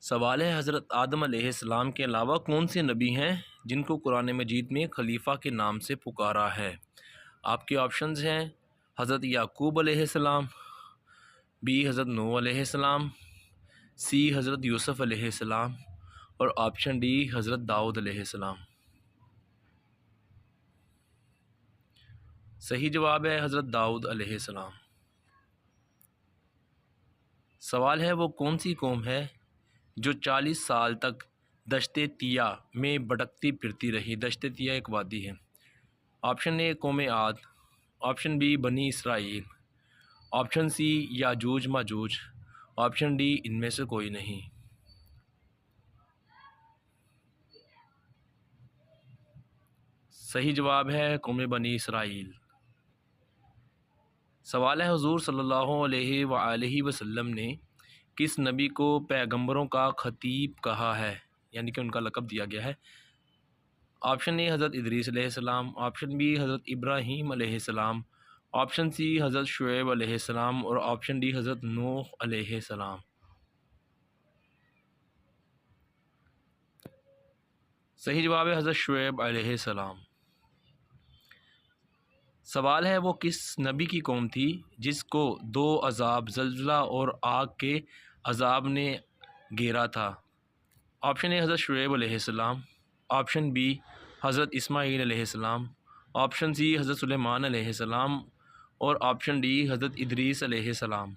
سوال ہے حضرت آدم علیہ السلام کے علاوہ کون سے نبی ہیں جن کو قرآن مجید میں خلیفہ کے نام سے پکارا ہے؟ آپ کے آپشنز ہیں حضرت یعقوب علیہ السلام، بی حضرت نوح علیہ السلام، سی حضرت یوسف علیہ السلام اور آپشن ڈی حضرت داؤد علیہ السلام۔ صحیح جواب ہے حضرت داؤد علیہ السلام۔ سوال ہے وہ کون سی قوم ہے جو 40 سال تک دشت تیہ میں بھٹکتی پھرتی رہی؟ دشت تیہ ایک وادی ہے۔ آپشن اے قوم عاد، آپشن بی بنی اسرائیل، آپشن سی یاجوج ماجوج، آپشن ڈی ان میں سے کوئی نہیں۔ صحیح جواب ہے قوم بنی اسرائیل۔ سوال ہے حضور صلی اللہ علیہ وآلہ وسلم نے کس نبی کو پیغمبروں کا خطیب کہا ہے، یعنی کہ ان کا لقب دیا گیا ہے؟ آپشن اے حضرت ادریس علیہ السلام، آپشن بی حضرت ابراہیم علیہ السلام، آپشن سی حضرت شعیب علیہ السلام اور آپشن ڈی حضرت نوح علیہ السلام۔ صحیح جواب ہے حضرت شعیب علیہ السلام۔ سوال ہے وہ کس نبی کی قوم تھی جس کو 2 عذاب زلزلہ اور آگ کے عذاب نے گھیرا تھا؟ آپشن اے حضرت شعیب علیہ السلام، آپشن بی حضرت اسماعیل علیہ السلام، آپشن سی حضرت سلیمان علیہ السلام اور آپشن ڈی حضرت ادریس علیہ السلام۔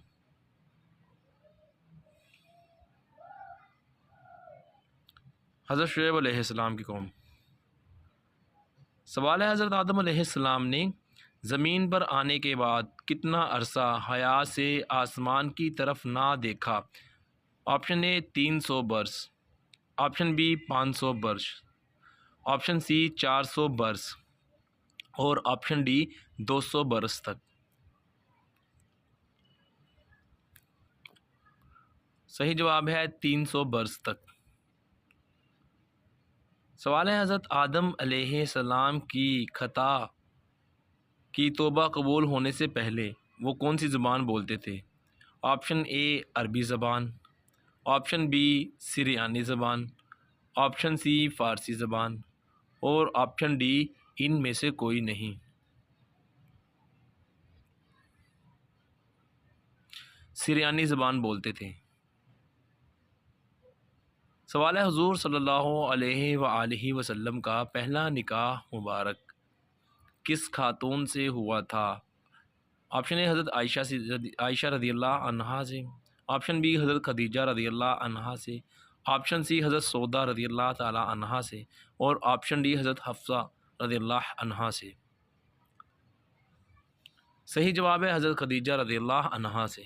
حضرت شعیب علیہ السلام کی قوم۔ سوال ہے حضرت آدم علیہ السلام نے زمین پر آنے کے بعد کتنا عرصہ حیا سے آسمان کی طرف نہ دیکھا؟ آپشن اے 300 برس، آپشن بی 500 برس، آپشن سی 400 برس اور آپشن ڈی 200 برس تک۔ صحیح جواب ہے 300 برس تک۔ سوال ہے حضرت آدم علیہ السلام کی خطا کی توبہ قبول ہونے سے پہلے وہ کون سی زبان بولتے تھے؟ آپشن اے عربی زبان، آپشن بی سریانی زبان، آپشن سی فارسی زبان اور آپشن ڈی ان میں سے کوئی نہیں۔ سریانی زبان بولتے تھے۔ سوال ہے حضور صلی اللہ علیہ وآلہ وسلم کا پہلا نکاح مبارک کس خاتون سے ہوا تھا؟ آپشن اے حضرت عائشہ رضی اللہ عنہا سے، آپشن بی حضرت خدیجہ رضی اللہ عنہا سے، آپشن سی حضرت سودا رضی اللہ تعالی عنہا سے اور آپشن ڈی حضرت حفصہ رضی اللہ عنہا سے۔ صحیح جواب ہے حضرت خدیجہ رضی اللہ عنہا سے۔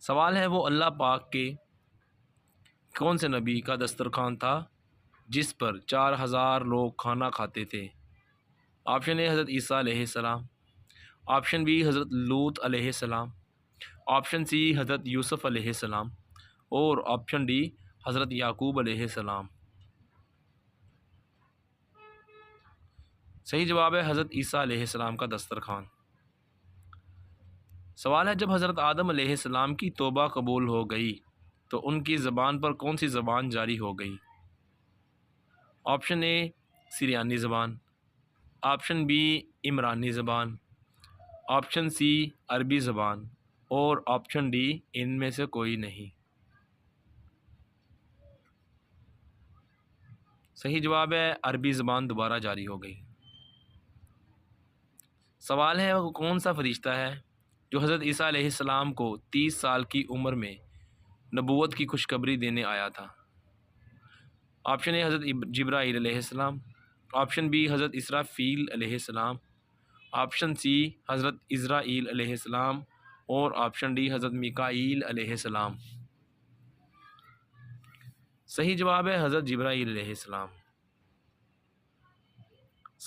سوال ہے وہ اللہ پاک کے کون سے نبی کا دسترخوان تھا جس پر 4000 لوگ کھانا کھاتے تھے؟ آپشن اے حضرت عیسیٰ علیہ السلام، آپشن بی حضرت لوط علیہ السلام، آپشن سی حضرت یوسف علیہ السلام اور آپشن ڈی حضرت یعقوب علیہ السلام۔ صحیح جواب ہے حضرت عیسیٰ علیہ السلام کا دسترخوان۔ سوال ہے جب حضرت آدم علیہ السلام کی توبہ قبول ہو گئی تو ان کی زبان پر کون سی زبان جاری ہو گئی؟ آپشن اے سریانی زبان، آپشن بی عمرانی زبان، آپشن سی عربی زبان اور آپشن ڈی ان میں سے کوئی نہیں۔ صحیح جواب ہے عربی زبان دوبارہ جاری ہو گئی۔ سوال ہے وہ کون سا فرشتہ ہے جو حضرت عیسیٰ علیہ السلام کو 30 سال کی عمر میں نبوت کی خوشخبری دینے آیا تھا؟ آپشن اے حضرت جبرائیل علیہ السلام، آپشن بی حضرت اسرافیل علیہ السلام، آپشن سی حضرت عزرائیل علیہ السلام اور آپشن ڈی حضرت میکائیل علیہ السلام۔ صحیح جواب ہے حضرت جبرائیل علیہ السلام۔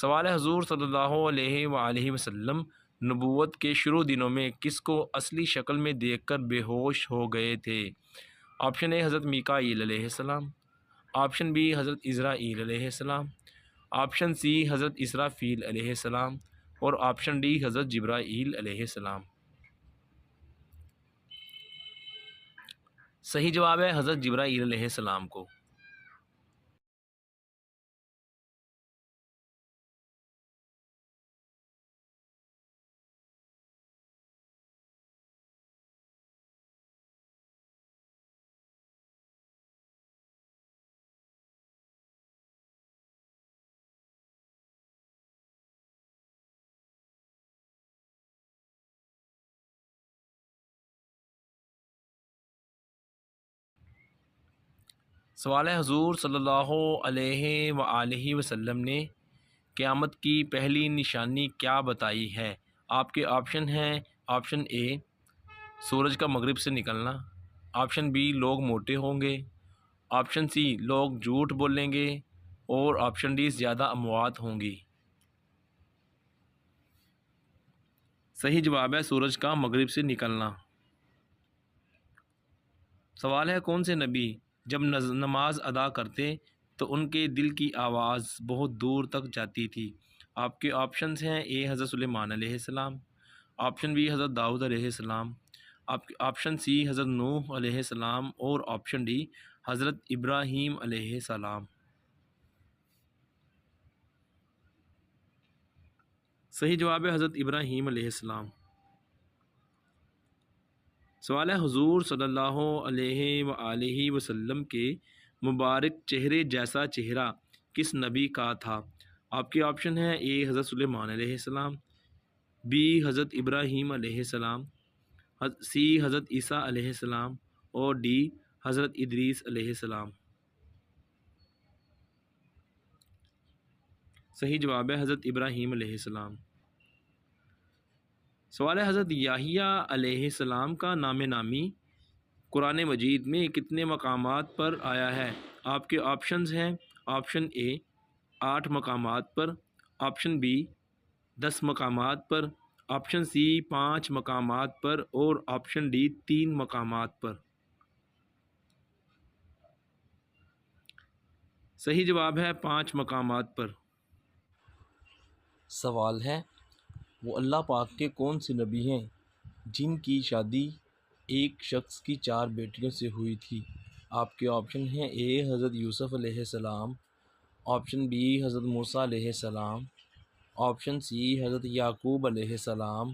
سوال ہے حضور صلی اللہ علیہ وآلہ وسلم نبوت کے شروع دنوں میں کس کو اصلی شکل میں دیکھ کر بے ہوش ہو گئے تھے؟ آپشن اے حضرت میکائیل علیہ السلام، آپشن بی حضرت عزرائیل علیہ السلام، آپشن سی حضرت اسرافیل علیہ السلام اور آپشن ڈی حضرت جبرائیل علیہ السلام۔ صحیح جواب ہے حضرت جبرائیل علیہ السلام کو۔ سوال ہے حضور صلی اللہ علیہ وآلہ وسلم نے قیامت کی پہلی نشانی کیا بتائی ہے؟ آپ کے آپشن ہیں: آپشن اے سورج کا مغرب سے نکلنا، آپشن بی لوگ موٹے ہوں گے، آپشن سی لوگ جھوٹ بولیں گے، اور آپشن ڈی زیادہ اموات ہوں گی۔ صحیح جواب ہے سورج کا مغرب سے نکلنا۔ سوال ہے کون سے نبی جب نماز ادا کرتے تو ان کے دل کی آواز بہت دور تک جاتی تھی؟ آپ کے آپشنز ہیں: اے حضرت سلیمان علیہ السلام، آپشن بی حضرت داؤد علیہ السلام، آپشن سی حضرت نوح علیہ السلام، اور آپشن ڈی حضرت ابراہیم علیہ السلام۔ صحیح جواب ہے حضرت ابراہیم علیہ السلام۔ سوال ہے حضور صلی اللہ علیہ وآلہ وسلم کے مبارک چہرے جیسا چہرہ کس نبی کا تھا؟ آپ کے آپشن ہیں: اے حضرت سلیمان علیہ السلام، بی حضرت ابراہیم علیہ السلام، سی حضرت عیسیٰ علیہ السلام، اور ڈی حضرت ادریس علیہ السلام۔ صحیح جواب ہے حضرت ابراہیم علیہ السلام۔ سوال ہے حضرت یحییٰ علیہ السلام کا نام نامی قرآن مجید میں کتنے مقامات پر آیا ہے؟ آپ کے آپشنز ہیں: آپشن اے 8 مقامات پر، آپشن بی 10 مقامات پر، آپشن سی 5 مقامات پر، اور آپشن ڈی 3 مقامات پر۔ صحیح جواب ہے 5 مقامات پر۔ سوال ہے وہ اللہ پاک کے کون سے نبی ہیں جن کی شادی ایک شخص کی 4 بیٹیوں سے ہوئی تھی؟ آپ کے آپشن ہیں: اے حضرت یوسف علیہ السلام، آپشن بی حضرت موسیٰ علیہ السلام، آپشن سی حضرت یعقوب علیہ السلام،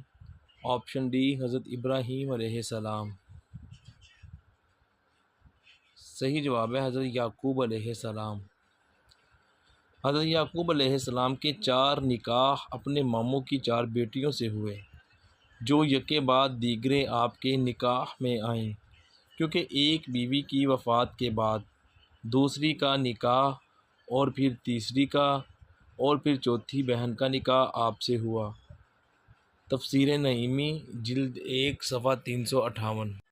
آپشن ڈی حضرت ابراہیم علیہ السلام۔ صحیح جواب ہے حضرت یعقوب علیہ السلام۔ حضرت یعقوب علیہ السلام کے 4 نکاح اپنے ماموں کی 4 بیٹیوں سے ہوئے جو یکے بعد دیگرے آپ کے نکاح میں آئیں، کیونکہ ایک بیوی کی وفات کے بعد دوسری کا نکاح، اور پھر تیسری کا، اور پھر چوتھی بہن کا نکاح آپ سے ہوا۔ تفسیر نعیمی جلد 1 صفحہ 358۔